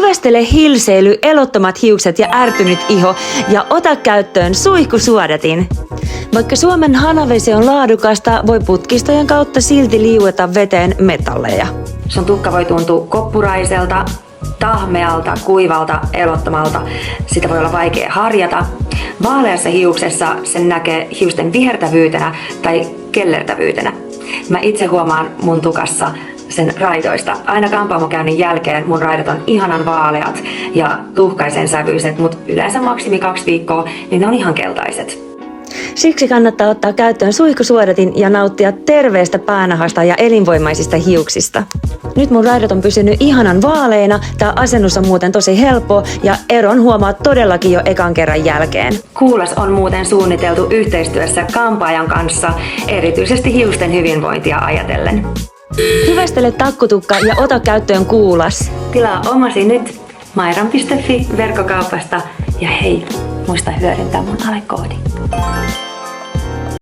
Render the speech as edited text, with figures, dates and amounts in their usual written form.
Hyvästele hilseily, elottomat hiukset ja ärtynyt iho ja ota käyttöön suihkusuodatin. Vaikka Suomen hanavesi on laadukasta, voi putkistojen kautta silti liueta veteen metalleja. Sun tukka voi tuntua koppuraiselta, tahmealta, kuivalta, elottomalta. Sitä voi olla vaikea harjata. Vaaleassa hiuksessa sen näkee hiusten vihertävyytenä tai kellertävyytenä. Mä itse huomaan mun tukassa sen raidoista. Aina kampaamokäynnin jälkeen mun raidat on ihanan vaaleat ja tuhkaisen sävyiset, mutta yleensä maksimi 2 viikkoa, niin ne on ihan keltaiset. Siksi kannattaa ottaa käyttöön suihkusuodatin ja nauttia terveestä päänahasta ja elinvoimaisista hiuksista. Nyt mun raidat on pysynyt ihanan vaaleina, tää asennus on muuten tosi helppo ja eron huomaa todellakin jo ekan kerran jälkeen. Kuulas on muuten suunniteltu yhteistyössä kampaajan kanssa, erityisesti hiusten hyvinvointia ajatellen. Hyvästele takkutukka ja ota käyttöön Kuulas. Tilaa omasi nyt mairan.fi verkkokaupasta ja hei, muista hyödyntää mun alekoodi.